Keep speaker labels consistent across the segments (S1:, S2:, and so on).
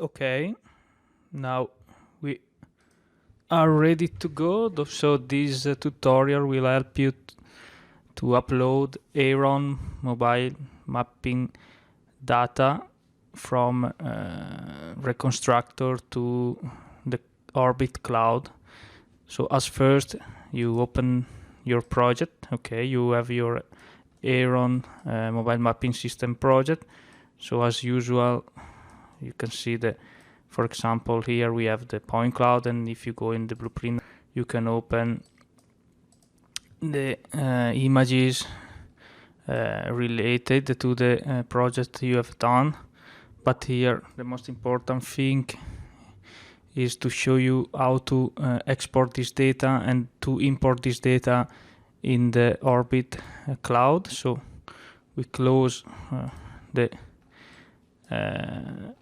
S1: Okay, now we are ready to go. So this tutorial will help you to upload HERON mobile mapping data from Reconstructor to the Orbit cloud. So as first you open your project. Okay, you have your HERON mobile mapping system project. So as usual, you can see that, for example, here we have the point cloud, and if you go in the blueprint, you can open the images related to the project you have done. But here the most important thing is to show you how to export this data and to import this data in the Orbit cloud. So we close the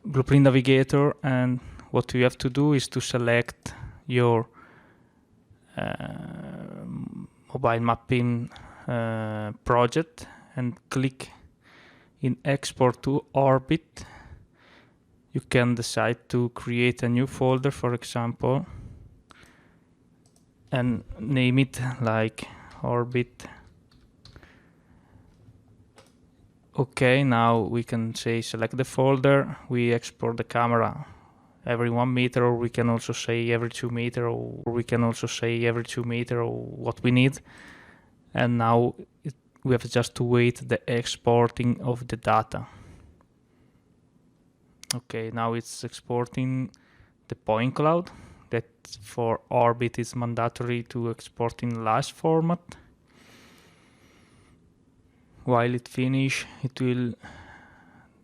S1: Blueprint Navigator, and what we have to do is to select your mobile mapping project and click in Export to Orbit. You can decide to create a new folder, for example, and name it like Orbit. Okay, now we can say select the folder. We export the camera every 1 meter, or we can also say every 2 meter, or we can also say every 2 meter, or what we need. And now we have just to wait the exporting of the data. Okay, now it's exporting the point cloud. That for Orbit is mandatory to export in LAS format. While it finish, the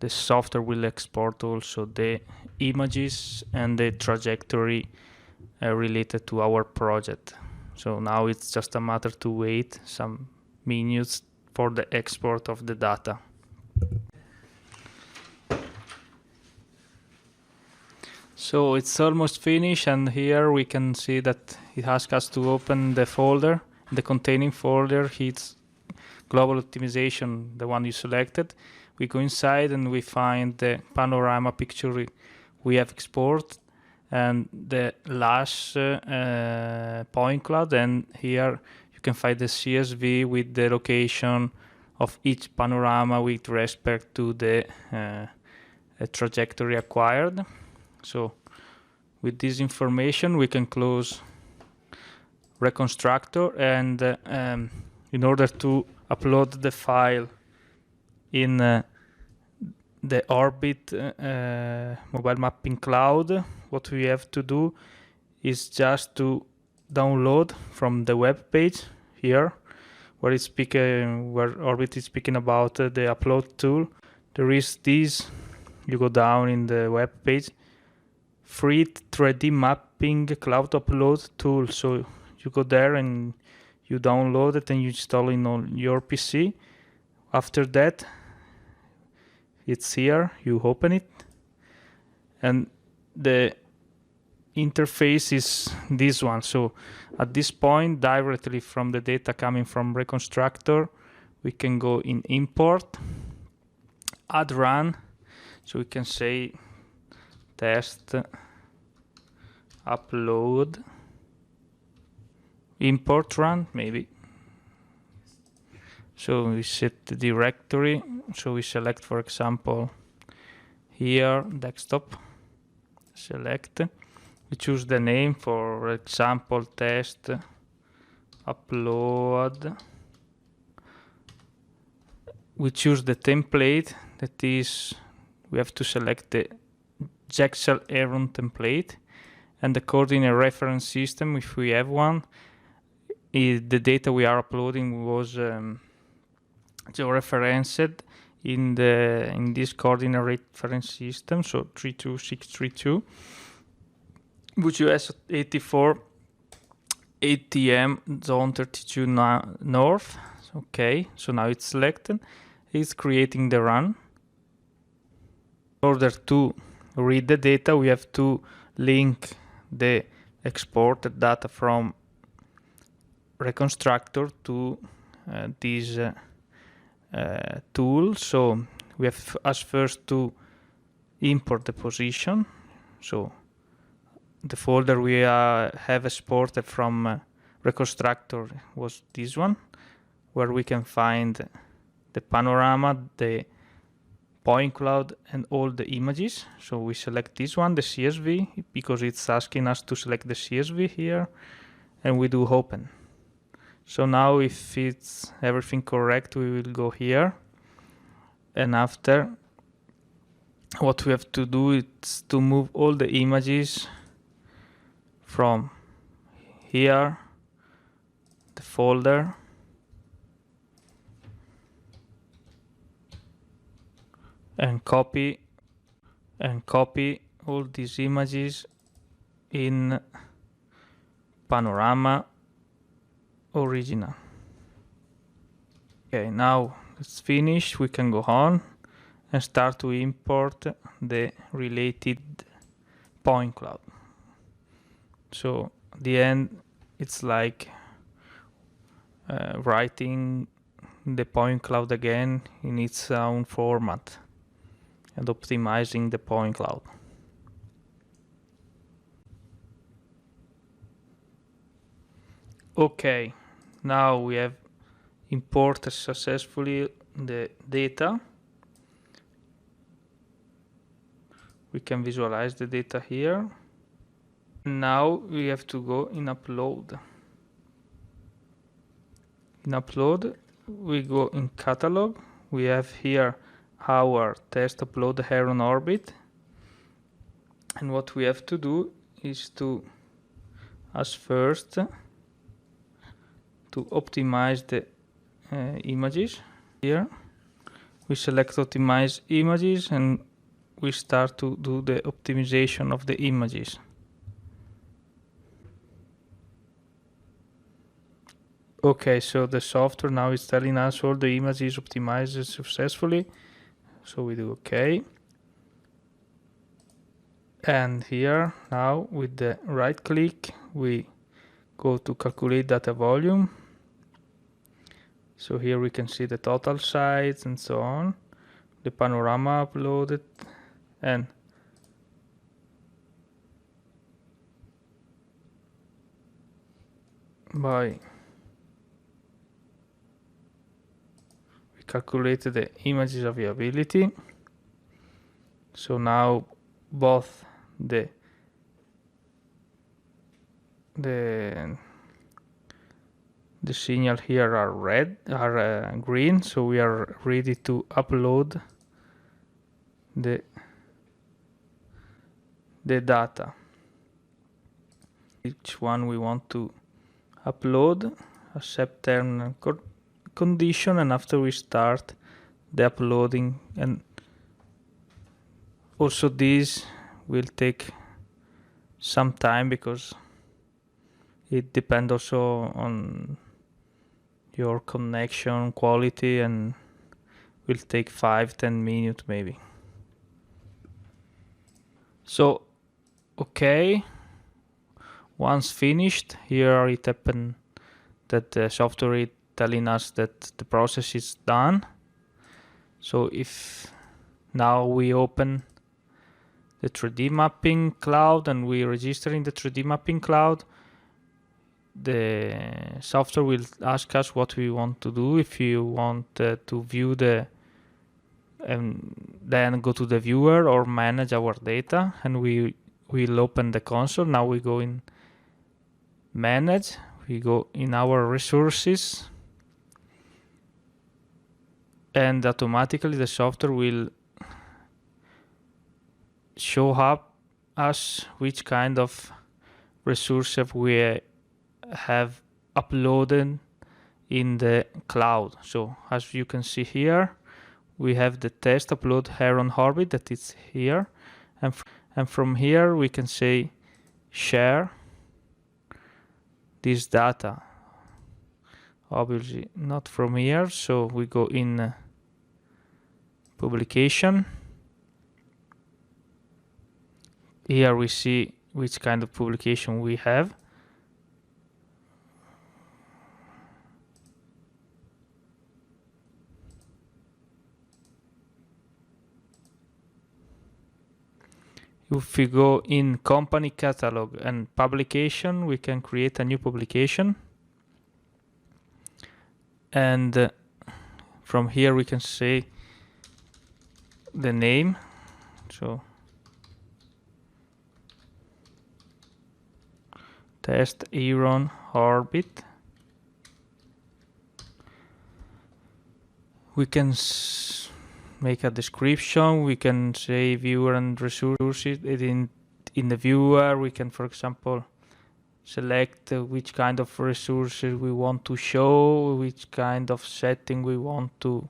S1: software will export also the images and the trajectory related to our project. So now it's just a matter to wait some minutes for the export of the data. So it's almost finished, and here we can see that it asks us to open the folder. The containing folder hits global optimization, the one you selected. We go inside and we find the panorama picture we have exported and the last point cloud, and here you can find the CSV with the location of each panorama with respect to the trajectory acquired. So with this information we can close Reconstructor, and in order to upload the file in the Orbit mobile mapping cloud, what we have to do is just to download from the web page here, where Orbit is speaking about the upload tool. There is this, you go down in the web page, free 3D mapping cloud upload tool. So you go there and you download it and you install it on your PC. After that, it's here, you open it, and the interface is this one. So at this point, directly from the data coming from Reconstructor, we can go in import, add run. So we can say test upload import run, maybe. So we set the directory. So we select, for example, here desktop, select, we choose the name, for example, test upload. We choose the template, that is, we have to select the Jexel HERON template, and the coordinate reference system, if we have one. The data we are uploading was georeferenced in this coordinate reference system, so 32632, which is 84 ATM zone 32 north. Okay, so now it's selected. It's creating the run. In order to read the data, we have to link the exported data from Reconstructor to this tool. So we have as first to import the position. So the folder we have exported from Reconstructor was this one, where we can find the panorama, the point cloud, and all the images. So we select this one, the CSV, because it's asking us to select the CSV here, and we do open. So now if it's everything correct, we will go here, and after, what we have to do is to move all the images from here, the folder, and copy all these images in panorama original. Okay, now it's finished. We can go on and start to import the related point cloud. So at the end, it's like writing the point cloud again in its own format and optimizing the point cloud. Okay, now we have imported successfully the data. We can visualize the data here. Now we have to go in upload. In upload, we go in catalog. We have here our test upload HERON orbit. And what we have to do is to, as first, to optimize the images. Here we select optimize images and we start to do the optimization of the images. Okay, so the software now is telling us all the images optimized successfully. So we do okay. And here now with the right click, we go to calculate data volume. So here we can see the total size and so on, the panorama uploaded, and we calculated the images availability. So now both the signal here are green, so we are ready to upload the data. Each one we want to upload, accept term and condition, and after we start the uploading. And also this will take some time because it depends also on your connection quality and will take 5-10 minutes maybe. So okay, once finished, here it happened that the software is telling us that the process is done. So if now we open the 3D mapping cloud and we register in the 3D mapping cloud, the software will ask us what we want to do. If you want to view then go to the viewer or manage our data, and we will open the console. Now we go in manage, we go in our resources, and automatically the software will show up us which kind of resources we have uploaded in the cloud. So as you can see here, we have the test upload HERON orbit that is here, and from here we can say share this data. Obviously not from here, so we go in publication. Here we see which kind of publication we have. If we go in company catalog and publication, we can create a new publication. And from here we can say the name. So test HERON orbit. We can make a description. We can say viewer and resources. In the viewer, we can, for example, select which kind of resources we want to show, which kind of setting we want to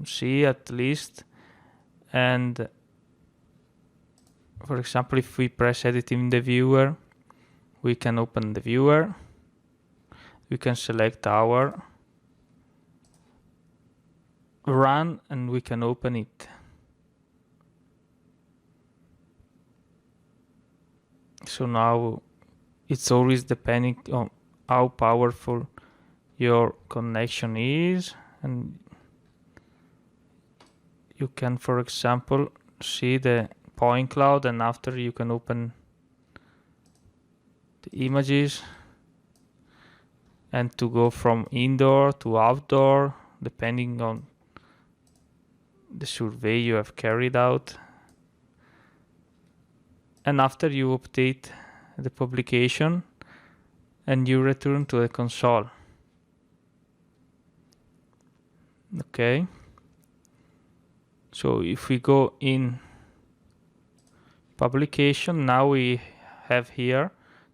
S1: see at least. And for example, if we press edit in the viewer, we can open the viewer. We can select our run and we can open it. So now it's always depending on how powerful your connection is, and you can, for example, see the point cloud, and after you can open the images and to go from indoor to outdoor depending on the survey you have carried out. And after you update the publication and you return to the console. Okay, so if we go in publication, now we have here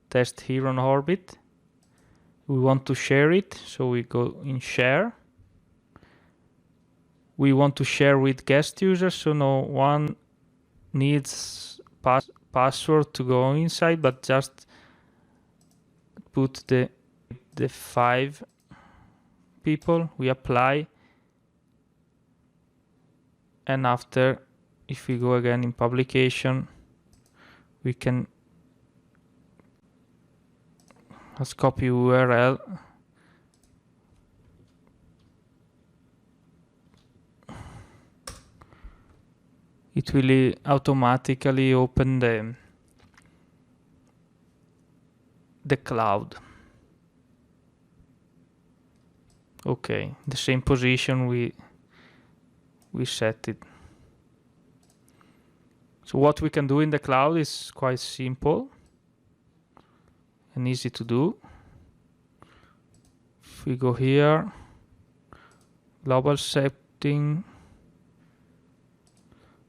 S1: test HERON orbit. We want to share it, so we go in share. We want to share with guest users, so no one needs password to go inside, but just put the 5 people. We apply, and after, if we go again in publication, we can let's copy URL. It will automatically open the cloud. Okay, the same position we set it. So what we can do in the cloud is quite simple and easy to do. If we go here, global setting,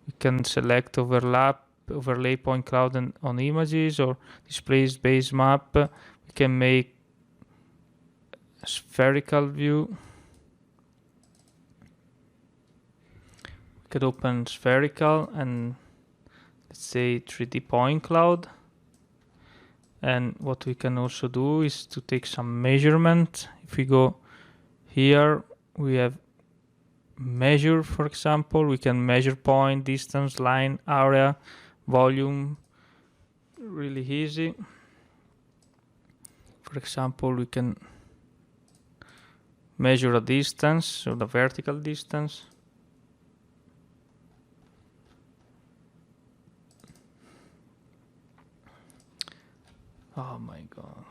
S1: we can select overlay point cloud on images, or displays base map. We can make a spherical view. We could open spherical and let's say 3D point cloud. And what we can also do is to take some measurement. If we go here, we have measure, for example. We can measure point, distance, line, area, volume, really easy. For example, we can measure a distance, so the vertical distance. Oh my god.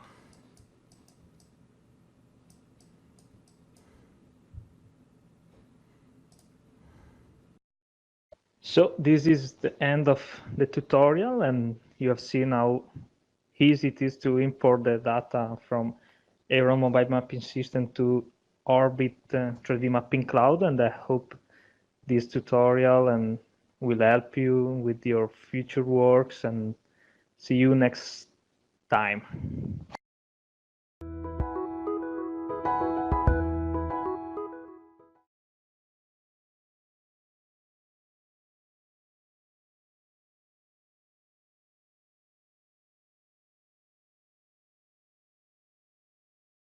S1: So this is the end of the tutorial, and you have seen how easy it is to import the data from HERON mobile mapping system to Orbit 3D mapping cloud, and I hope this tutorial and will help you with your future works, and see you next time.